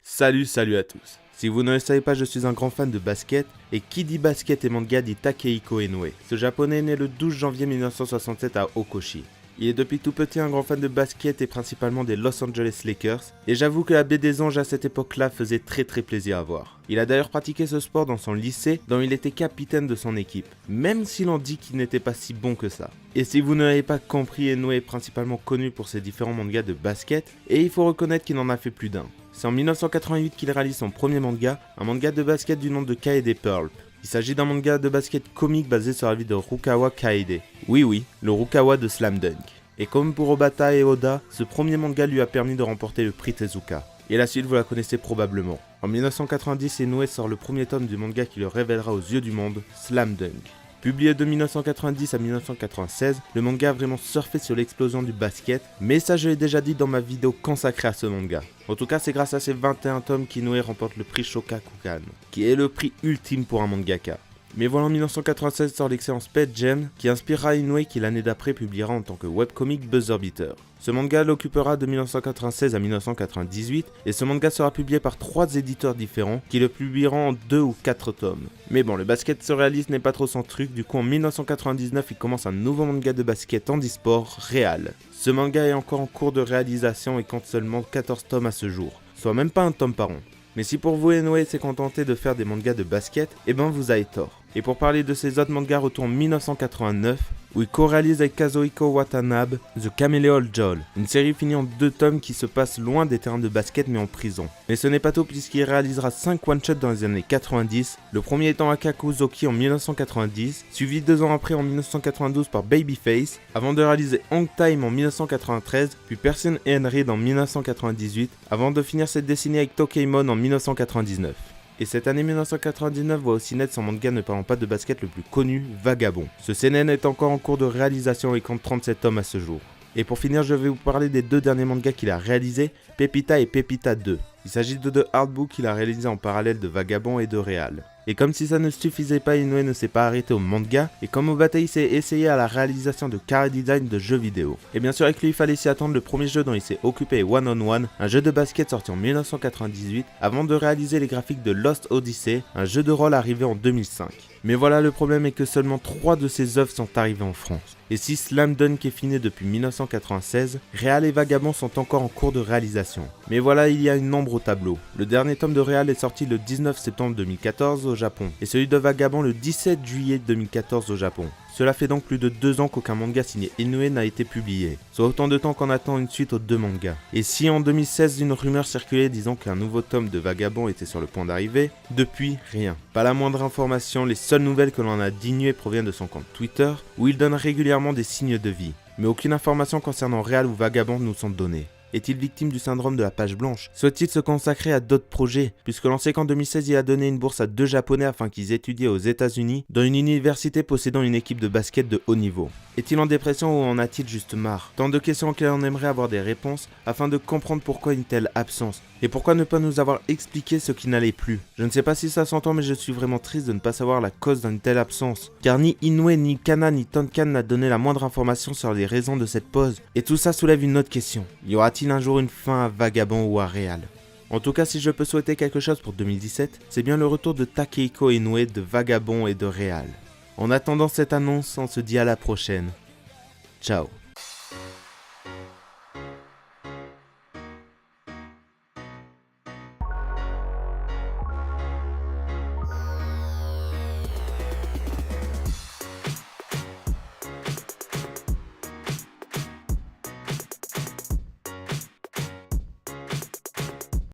Salut à tous. Si vous ne le savez pas, je suis un grand fan de basket, et qui dit basket et manga dit Takehiko Inoue. Ce japonais est né le 12 janvier 1967 à Okoshi. Il est depuis tout petit un grand fan de basket et principalement des Los Angeles Lakers, et j'avoue que la baie des Anges à cette époque-là faisait très plaisir à voir. Il a d'ailleurs pratiqué ce sport dans son lycée, dont il était capitaine de son équipe, même si l'on dit qu'il n'était pas si bon que ça. Et si vous ne l'avez pas compris, Inoue est principalement connu pour ses différents mangas de basket, et il faut reconnaître qu'il en a fait plus d'un. C'est en 1988 qu'il réalise son premier manga, un manga de basket du nom de Kaede Pulp. Il s'agit d'un manga de basket comique basé sur la vie de Rukawa Kaede. Oui, le Rukawa de Slam Dunk. Et comme pour Obata et Oda, ce premier manga lui a permis de remporter le prix Tezuka. Et la suite vous la connaissez probablement. En 1990, Inoue sort le premier tome du manga qui le révélera aux yeux du monde, Slam Dunk. Publié de 1990 à 1996, le manga a vraiment surfé sur l'explosion du basket, mais ça je l'ai déjà dit dans ma vidéo consacrée à ce manga. En tout cas, c'est grâce à ces 21 tomes qu'Inoue remporte le prix Shogakukan, qui est le prix ultime pour un mangaka. Mais voilà, en 1996 sort l'excellent Space Jam, qui inspirera Inoue qui l'année d'après publiera en tant que webcomic Buzzer Beater. Ce manga l'occupera de 1996 à 1998, et ce manga sera publié par 3 éditeurs différents, qui le publieront en 2 ou 4 tomes. Mais bon, le basket surréaliste n'est pas trop son truc, du coup en 1999 il commence un nouveau manga de basket handisport, Real. Ce manga est encore en cours de réalisation et compte seulement 14 tomes à ce jour, soit même pas un tome par an. Mais si pour vous Inoue s'est contenté de faire des mangas de basket, eh ben vous avez tort. Et pour parler de ses autres mangas, retour en 1989, où il co-réalise avec Kazuhiko Watanabe The Chameleon Joel, une série finie en 2 tomes qui se passe loin des terrains de basket mais en prison. Mais ce n'est pas tout puisqu'il réalisera 5 one-shots dans les années 90, le premier étant Akakuzoki en 1990, suivi 2 ans après en 1992 par Babyface, avant de réaliser Hang Time en 1993, puis Person Henry en 1998, avant de finir cette décennie avec Tokeimon en 1999. Et cette année 1999 voit aussi naître son manga ne parlant pas de basket le plus connu, Vagabond. Ce seinen est encore en cours de réalisation et compte 37 tomes à ce jour. Et pour finir, je vais vous parler des 2 derniers mangas qu'il a réalisés, Pepita et Pepita 2. Il s'agit de 2 artbooks qu'il a réalisés en parallèle de Vagabond et de Real. Et comme si ça ne suffisait pas, Inoue ne s'est pas arrêté au manga, et comme Obata il s'est essayé à la réalisation de chara design de jeux vidéo. Et bien sûr avec lui il fallait s'y attendre, le premier jeu dont il s'est occupé est One on One, un jeu de basket sorti en 1998, avant de réaliser les graphiques de Lost Odyssey, un jeu de rôle arrivé en 2005. Mais voilà, le problème est que seulement 3 de ses œuvres sont arrivées en France. Et si Slam Dunk est fini depuis 1996, Real et Vagabond sont encore en cours de réalisation. Mais voilà, il y a une ombre au tableau. Le dernier tome de Real est sorti le 19 septembre 2014 au Japon, et celui de Vagabond le 17 juillet 2014 au Japon. Cela fait donc plus de 2 ans qu'aucun manga signé Inoue n'a été publié, soit autant de temps qu'on attend une suite aux 2 mangas. Et si en 2016 une rumeur circulait disant qu'un nouveau tome de Vagabond était sur le point d'arriver, depuis rien. Pas la moindre information, les seules nouvelles que l'on a d'Inoue proviennent de son compte Twitter, où il donne régulièrement des signes de vie. Mais aucune information concernant Real ou Vagabond nous sont données. Est-il victime du syndrome de la page blanche? Souhaite-t-il se consacrer à d'autres projets? Puisque l'on sait qu'en 2016 il a donné une bourse à 2 japonais afin qu'ils étudient aux États-Unis dans une université possédant une équipe de basket de haut niveau. Est-il en dépression ou en a-t-il juste marre? Tant de questions auxquelles on aimerait avoir des réponses afin de comprendre pourquoi une telle absence. Et pourquoi ne pas nous avoir expliqué ce qui n'allait plus? Je ne sais pas si ça s'entend mais je suis vraiment triste de ne pas savoir la cause d'une telle absence. Car ni Inoue, ni Kana, ni Tonkan n'a donné la moindre information sur les raisons de cette pause. Et tout ça soulève une autre question. Y aura-t-il un jour une fin à Vagabond ou à Real? En tout cas, si je peux souhaiter quelque chose pour 2017, c'est bien le retour de Takehiko Inoue, de Vagabond et de Real. En attendant cette annonce, on se dit à la prochaine. Ciao.